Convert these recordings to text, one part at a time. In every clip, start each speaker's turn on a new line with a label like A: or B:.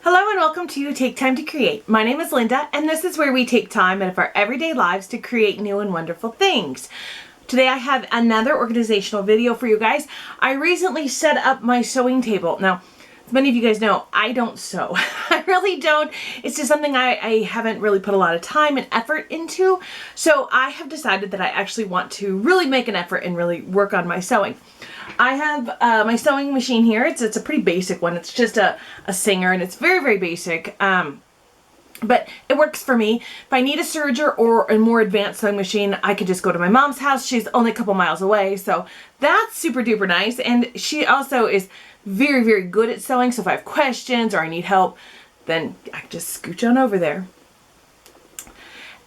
A: Hello and welcome to Take Time to Create. My name is Linda and this is where we take time out of our everyday lives to create new and wonderful things. Today I have another organizational video for you guys. I recently set up my sewing table. Now, as many of you guys know, I don't sew. I really don't. It's just something I haven't really put a lot of time and effort into. So I have decided that I actually want to really make an effort and really work on my sewing. I have my sewing machine here. It's a pretty basic one. It's just a Singer and it's very, very basic. But it works for me. If I need a serger or a more advanced sewing machine, I could just go to my mom's house. She's only a couple miles away, so that's super duper nice. And she also is very, very good at sewing, so if I have questions or I need help, then I can just scooch on over there.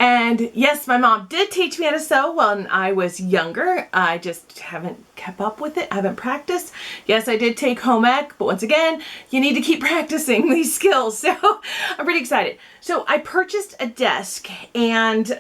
A: And yes, my mom did teach me how to sew when I was younger. I just haven't kept up with it. I haven't practiced. Yes, I did take home ec, but once again, you need to keep practicing these skills. So I'm pretty excited. So I purchased a desk and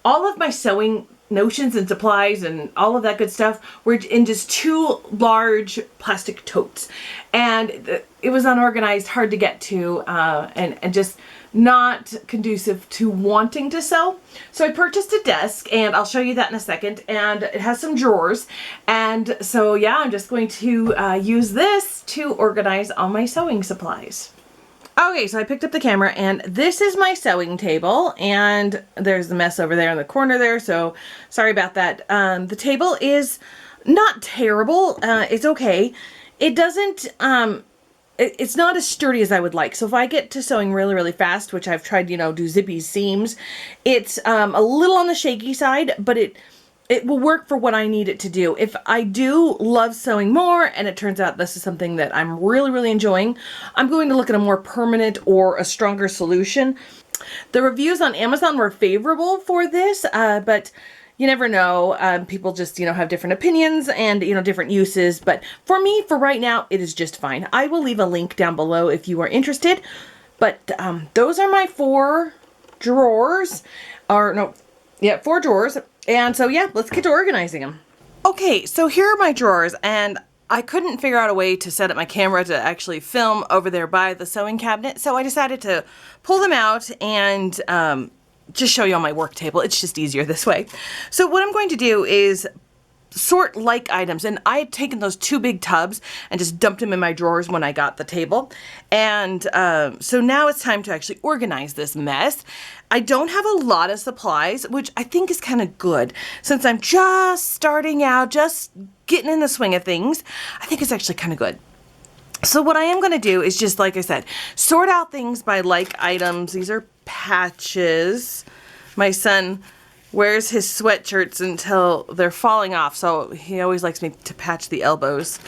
A: all of my sewing notions and supplies and all of that good stuff were in just two large plastic totes. And it was unorganized, hard to get to, and just not conducive to wanting to sew. So I purchased a desk and I'll show you that in a second, and it has some drawers. And so yeah, I'm just going to use this to organize all my sewing supplies. Okay, so I picked up the camera and this is my sewing table, and there's the mess over there in the corner there, so sorry about that. The table is not terrible. It's okay. It doesn't, it's not as sturdy as I would like. So if I get to sewing really, really fast, which I've tried, do zippy seams, it's a little on the shaky side, but it will work for what I need it to do. If I do love sewing more and it turns out this is something that I'm really, really enjoying, I'm going to look at a more permanent or a stronger solution. The reviews on Amazon were favorable for this, but you never know. People just, have different opinions and, different uses. But for me, for right now, it is just fine. I will leave a link down below if you are interested. But those are my 4 drawers. Or no, yeah, 4 drawers. And so yeah, let's get to organizing them. Okay, so here are my drawers, and I couldn't figure out a way to set up my camera to actually film over there by the sewing cabinet, so I decided to pull them out and just show you on my work table. It's just easier this way. So what I'm going to do is sort like items, and I had taken those 2 big tubs and just dumped them in my drawers when I got the table, and so now it's time to actually organize this mess. I don't have a lot of supplies, which I think is kind of good since I'm just starting out, just getting in the swing of things. I think it's actually kind of good. So what I am going to do is just, like I said, sort out things by like items. These are patches. My son wears his sweatshirts until they're falling off, so he always likes me to patch the elbows.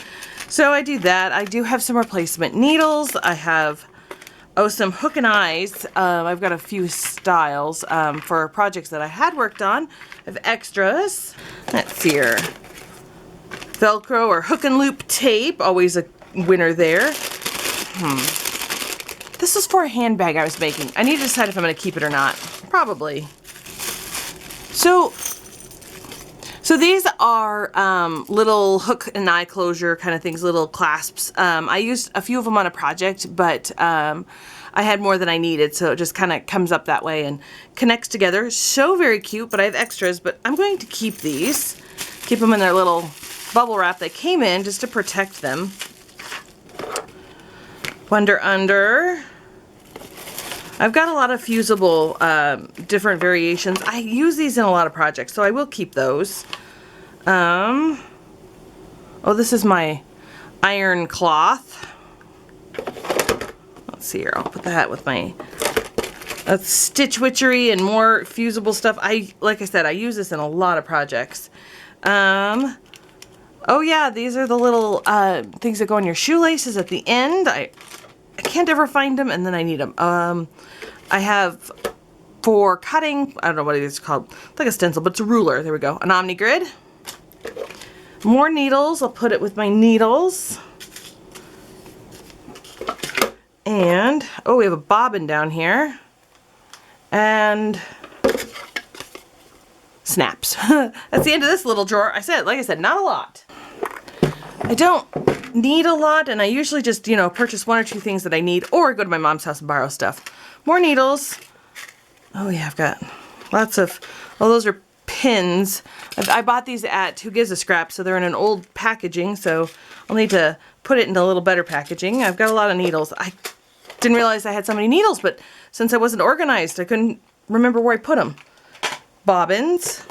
A: So I do that. I do have some replacement needles. I have, some hook and eyes. I've got a few styles for projects that I had worked on. I have extras. Let's see here. Velcro or hook and loop tape, always a winner there. This is for a handbag I was making. I need to decide if I'm going to keep it or not. Probably. So these are little hook and eye closure kind of things, little clasps. I used a few of them on a project, but I had more than I needed, so it just kind of comes up that way and connects together. So very cute, but I have extras, but I'm going to keep these. Keep them in their little bubble wrap they came in just to protect them. Under. I've got a lot of fusible different variations. I use these in a lot of projects, so I will keep those. Oh, this is my iron cloth. Let's see here. I'll put that with my stitch witchery and more fusible stuff. Like I said, I use this in a lot of projects. Oh yeah, these are the little things that go on your shoelaces at the end. I can't ever find them, and then I need them. I have for cutting, I don't know what it is called. It's like a stencil, but it's a ruler. There we go. An omni grid. More needles. I'll put it with my needles. And, oh, we have a bobbin down here. And snaps. That's the end of this little drawer. Like I said, not a lot. I don't need a lot, and I usually just, you know, purchase one or two things that I need, or go to my mom's house and borrow stuff. More needles. Oh yeah, I've got lots of, oh, those are pins. I bought these at Who Gives a Scrap, so they're in an old packaging, so I'll need to put it into a little better packaging. I've got a lot of needles. I didn't realize I had so many needles, but since I wasn't organized, I couldn't remember where I put them. Bobbins.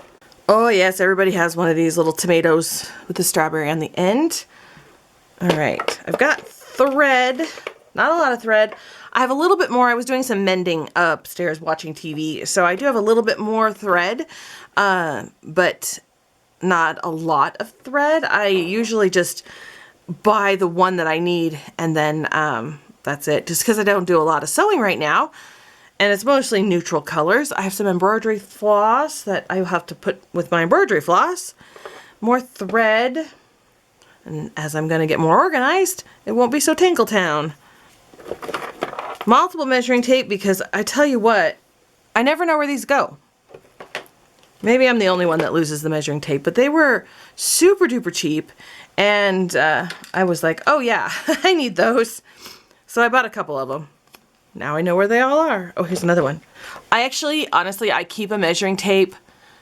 A: Oh yes, everybody has one of these little tomatoes with the strawberry on the end. All right, I've got thread, not a lot of thread. I have a little bit more. I was doing some mending upstairs watching TV, so I do have a little bit more thread, but not a lot of thread. I usually just buy the one that I need, and then that's it, just because I don't do a lot of sewing right now, and it's mostly neutral colors. I have some embroidery floss that I will have to put with my embroidery floss. More thread. And as I'm going to get more organized, it won't be so Tinkletown. Multiple measuring tape, because I tell you what, I never know where these go. Maybe I'm the only one that loses the measuring tape, but they were super duper cheap. And I was like, oh yeah, I need those. So I bought a couple of them. Now I know where they all are. Oh, here's another one. I actually, honestly, I keep a measuring tape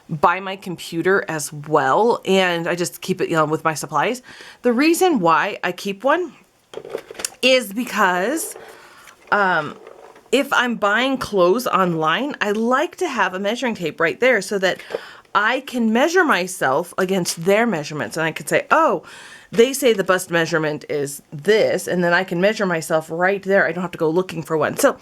A: by my computer as well, and I just keep it, you know, with my supplies. The reason why I keep one is because if I'm buying clothes online, I like to have a measuring tape right there so that I can measure myself against their measurements, and I could say, oh, they say the bust measurement is this, and then I can measure myself right there. I don't have to go looking for one. So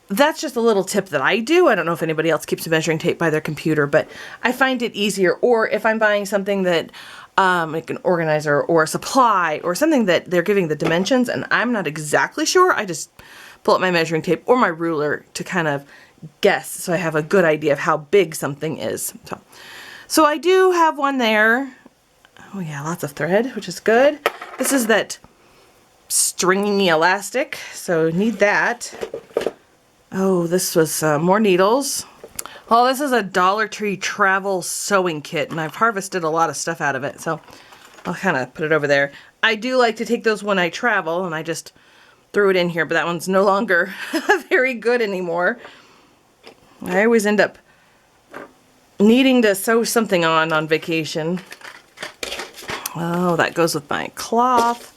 A: that's just a little tip that I do. I don't know if anybody else keeps a measuring tape by their computer, but I find it easier. Or if I'm buying something that, like an organizer or a supply or something that they're giving the dimensions and I'm not exactly sure, I just pull up my measuring tape or my ruler to kind of guess, so I have a good idea of how big something is. So I do have one there. Oh yeah, lots of thread, which is good. This is that stringy elastic, so need that. Oh, this was more needles. Oh, this is a Dollar Tree travel sewing kit, and I've harvested a lot of stuff out of it, so I'll kind of put it over there. I do like to take those when I travel, and I just threw it in here, but that one's no longer very good anymore. I always end up needing to sew something on vacation. Oh, that goes with my cloth.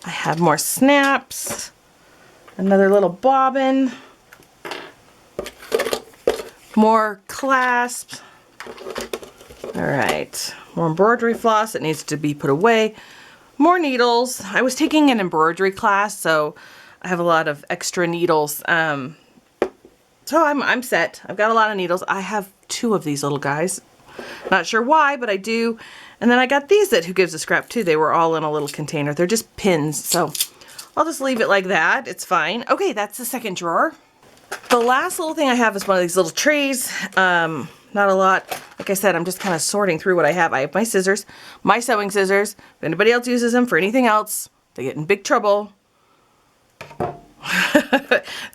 A: I have more snaps. Another little bobbin. More clasps. All right, more embroidery floss that needs to be put away. More needles. I was taking an embroidery class, so I have a lot of extra needles. So I'm set. I've got a lot of needles. I have 2 of these little guys. Not sure why, but I do. And then I got these at Who Gives a Scrap too. They were all in a little container. They're just pins, so I'll just leave it like that. It's fine. Okay, that's the second drawer. The last little thing I have is one of these little trays. Not a lot. Like I said, I'm just kind of sorting through what I have. I have my scissors, my sewing scissors. If anybody else uses them for anything else, they get in big trouble.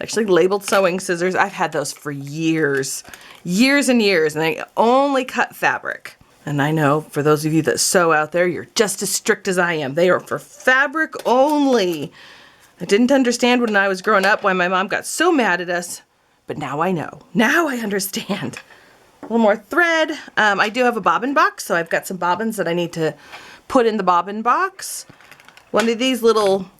A: Actually labeled sewing scissors. I've had those for years. Years and years, and they only cut fabric. And I know for those of you that sew out there, you're just as strict as I am. They are for fabric only. I didn't understand when I was growing up why my mom got so mad at us, but now I know. Now I understand. A little more thread. I do have a bobbin box, so I've got some bobbins that I need to put in the bobbin box. One of these little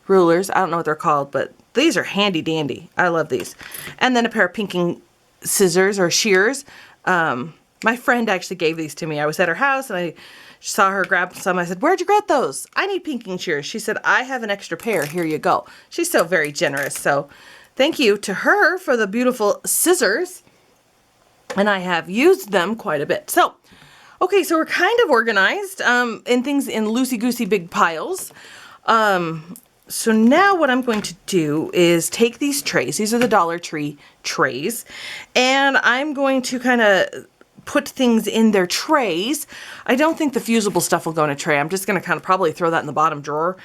A: rulers, I don't know what they're called, but these are handy dandy. I love these. And then a pair of pinking scissors or shears. My friend actually gave these to me. I was at her house and I saw her grab some. I said, where'd you get those? I need pinking shears. She said, I have an extra pair. Here you go. She's so very generous. So thank you to her for the beautiful scissors. And I have used them quite a bit. So, okay, so we're kind of organized in things in loosey-goosey big piles. So now what I'm going to do is take these trays. These are the Dollar Tree trays. And I'm going to kind of put things in their trays. I don't think the fusible stuff will go in a tray. I'm just going to kind of probably throw that in the bottom drawer.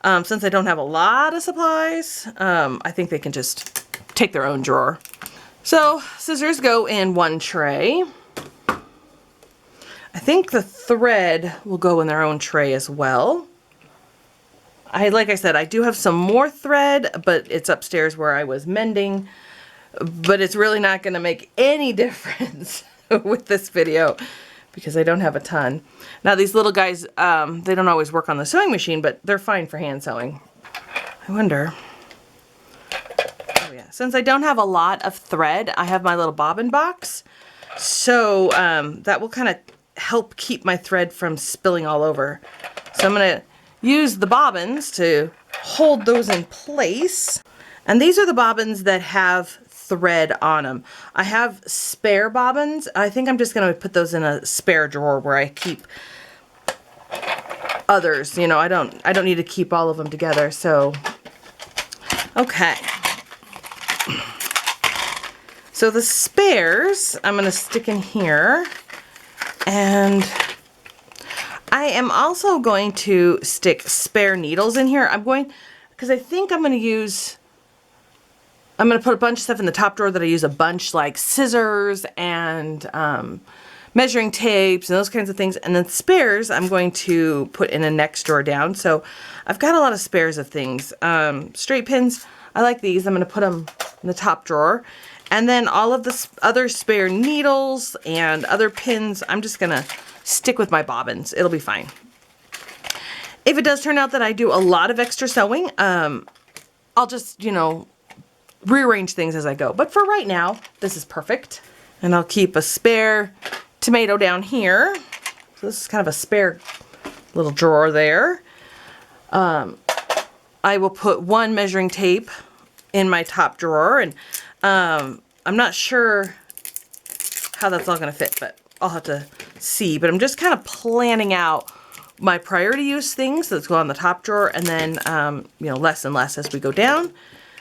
A: Since I don't have a lot of supplies, I think they can just take their own drawer. So scissors go in one tray. I think the thread will go in their own tray as well. like I said, I do have some more thread, but it's upstairs where I was mending. But it's really not going to make any difference with this video because I don't have a ton. Now these little guys, they don't always work on the sewing machine, but they're fine for hand sewing. I wonder. Oh yeah, since I don't have a lot of thread, I have my little bobbin box. So that will kind of help keep my thread from spilling all over. So I'm going to use the bobbins to hold those in place. And these are the bobbins that have thread on them. I have spare bobbins. I think I'm just going to put those in a spare drawer where I keep others. You know, I don't need to keep all of them together. So, okay. So the spares I'm going to stick in here, and I am also going to stick spare needles in here. Because I think I'm going to put a bunch of stuff in the top drawer that I use a bunch, like scissors and measuring tapes and those kinds of things. And then spares I'm going to put in a next drawer down. So I've got a lot of spares of things. Straight pins, I like these. I'm going to put them in the top drawer. And then all of the other spare needles and other pins, I'm just going to stick with my bobbins. It'll be fine. If it does turn out that I do a lot of extra sewing, I'll just, you know, rearrange things as I go. But for right now, this is perfect. And I'll keep a spare tomato down here. So this is kind of a spare little drawer there. I will put one measuring tape in my top drawer. And I'm not sure how that's all going to fit, but I'll have to see. But I'm just kind of planning out my priority use things. Let's go on the top drawer, and then, you know, less and less as we go down.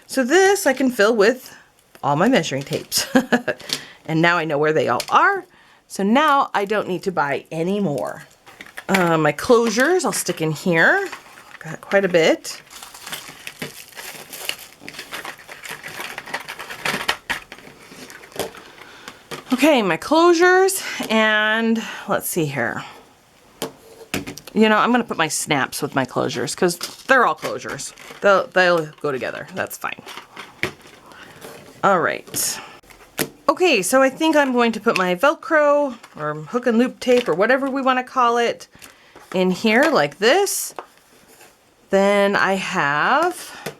A: So this I can fill with all my measuring tapes. And now I know where they all are. So now I don't need to buy any more. My closures I'll stick in here. Got quite a bit. Okay, my closures, and let's see here. You know, I'm going to put my snaps with my closures because they're all closures. They'll go together. That's fine. All right. Okay, so I think I'm going to put my Velcro or hook and loop tape or whatever we want to call it in here like this. Then I have,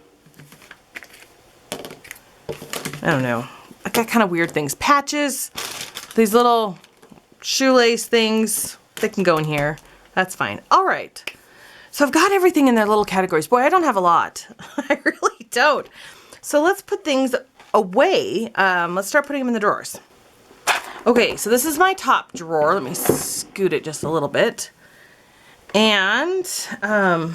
A: I don't know, I got kind of weird things. Patches, these little shoelace things, they can go in here. That's fine. All right. So I've got everything in their little categories. Boy, I don't have a lot. I really don't. So let's put things away. Let's start putting them in the drawers. Okay, so this is my top drawer. Let me scoot it just a little bit. And, all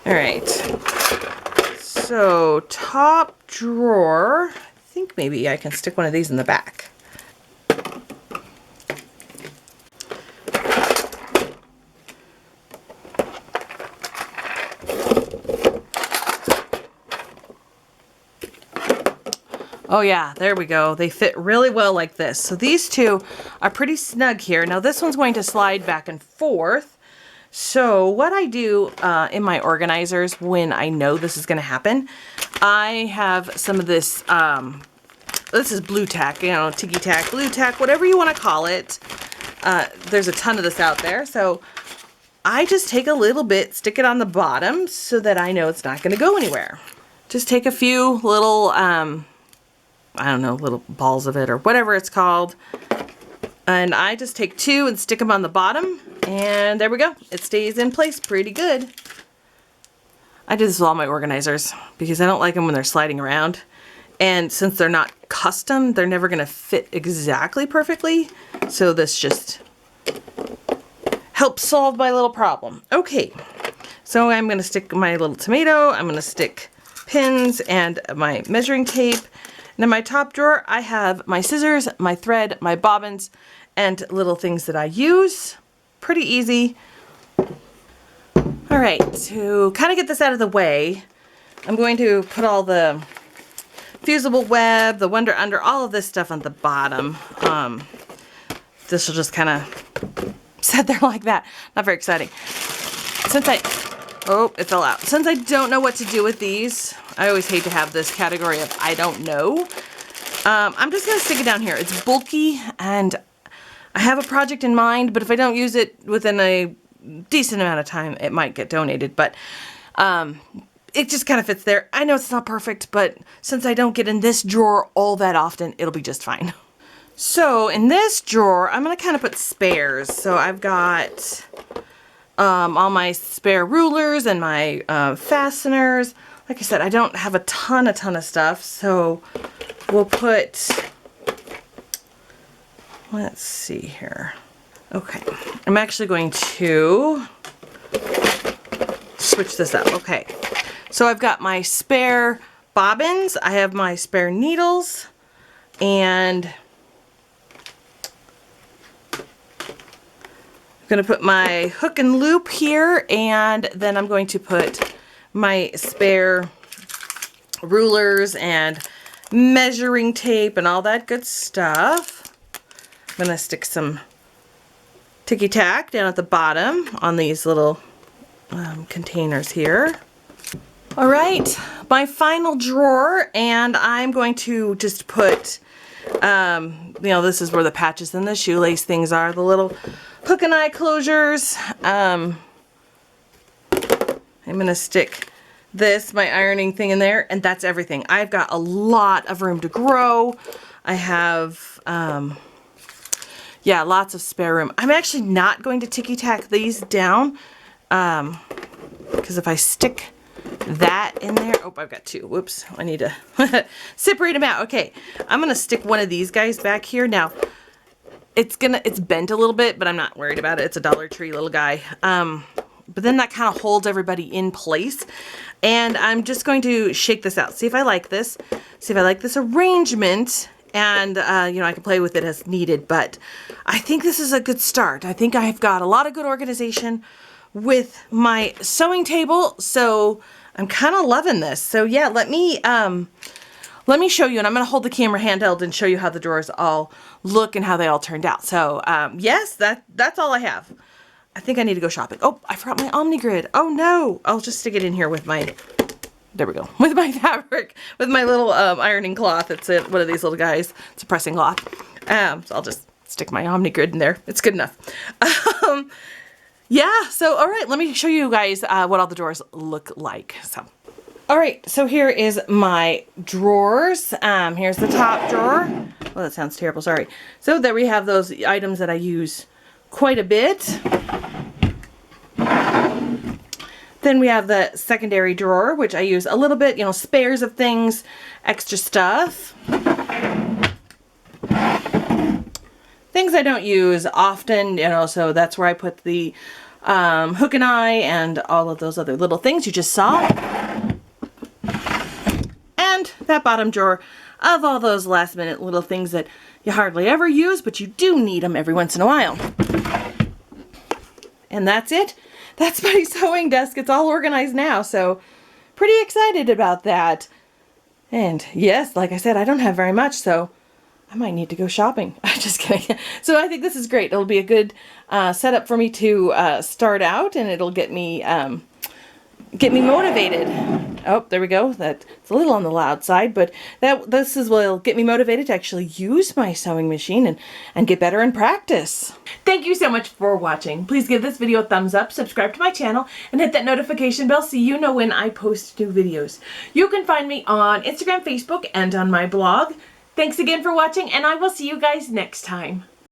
A: right. So top drawer, I think maybe I can stick one of these in the back. Oh yeah, there we go. They fit really well like this. So these two are pretty snug here. Now this one's going to slide back and forth. So what I do in my organizers when I know this is going to happen, I have some of this, this is blue tack, you know, ticky tack, blue tack, whatever you want to call it. There's a ton of this out there. So I just take a little bit, stick it on the bottom so that I know it's not going to go anywhere. Just take a few little, I don't know, little balls of it or whatever it's called. And I just take two and stick them on the bottom. And there we go. It stays in place pretty good. I do this with all my organizers because I don't like them when they're sliding around. And since they're not custom, they're never going to fit exactly perfectly. So this just helps solve my little problem. Okay, so I'm going to stick my little tomato. I'm going to stick pins and my measuring tape. And in my top drawer, I have my scissors, my thread, my bobbins, and little things that I use. Pretty easy. All right, to kind of get this out of the way, I'm going to put all the fusible web, the Wonder Under, all of this stuff on the bottom. This will just kind of sit there like that. Not very exciting. Oh, it fell out. Since I don't know what to do with these, I always hate to have this category of I don't know. I'm just going to stick it down here. It's bulky, and I have a project in mind, but if I don't use it within a decent amount of time, it might get donated. But it just kind of fits there. I know it's not perfect, but since I don't get in this drawer all that often, it'll be just fine. So in this drawer, I'm going to kind of put spares. So I've got all my spare rulers and my fasteners. Like I said, I don't have a ton of stuff, so we'll put, let's see here. Okay, I'm actually going to switch this up. Okay, so I've got my spare bobbins, I have my spare needles, and I'm going to put my hook and loop here, and then I'm going to put my spare rulers and measuring tape and all that good stuff. I'm going to stick some ticky tack down at the bottom on these little containers here. All right, my final drawer, and I'm going to just put, you know, this is where the patches and the shoelace things are, the little hook and eye closures. I'm going to stick this, my ironing thing in there, and that's everything. I've got a lot of room to grow. I have, yeah, lots of spare room. I'm actually not going to ticky tack these down, because if I stick that in there, oh, I've got two. Whoops, I need to separate them out. Okay, I'm going to stick one of these guys back here. Now, it's bent a little bit, but I'm not worried about it. It's a Dollar Tree little guy. But then that kind of holds everybody in place. And I'm just going to shake this out. See if I like this. See if I like this arrangement. And, you know, I can play with it as needed. But I think this is a good start. I think I've got a lot of good organization with my sewing table. So I'm kind of loving this. So yeah, let me show you. And I'm going to hold the camera handheld and show you how the drawers all look and how they all turned out. So yes, that's all I have. I think I need to go shopping. Oh, I forgot my Omni Grid. Oh no, I'll just stick it in here with my, there we go, with my fabric, with my little ironing cloth. It's one of these little guys. It's a pressing cloth. So I'll just stick my Omni Grid in there. It's good enough. Yeah, so all right, let me show you guys what all the drawers look like. So, all right, so here is my drawers. Here's the top drawer. Well, that sounds terrible, sorry. So there we have those items that I use quite a bit. Then we have the secondary drawer, which I use a little bit, you know, spares of things, extra stuff. Things I don't use often, you know, so that's where I put the hook and eye and all of those other little things you just saw. And that bottom drawer of all those last minute little things that you hardly ever use, but you do need them every once in a while. And that's it. That's my sewing desk. It's all organized now, so pretty excited about that. And yes, like I said, I don't have very much, so I might need to go shopping. I'm just kidding. So I think this is great. It'll be a good setup for me to start out, and it'll get me motivated. Oh, there we go. That's a little on the loud side, but this will get me motivated to actually use my sewing machine and get better in practice. Thank you so much for watching. Please give this video a thumbs up, subscribe to my channel, and hit that notification bell so you know when I post new videos. You can find me on Instagram, Facebook, and on my blog. Thanks again for watching, and I will see you guys next time.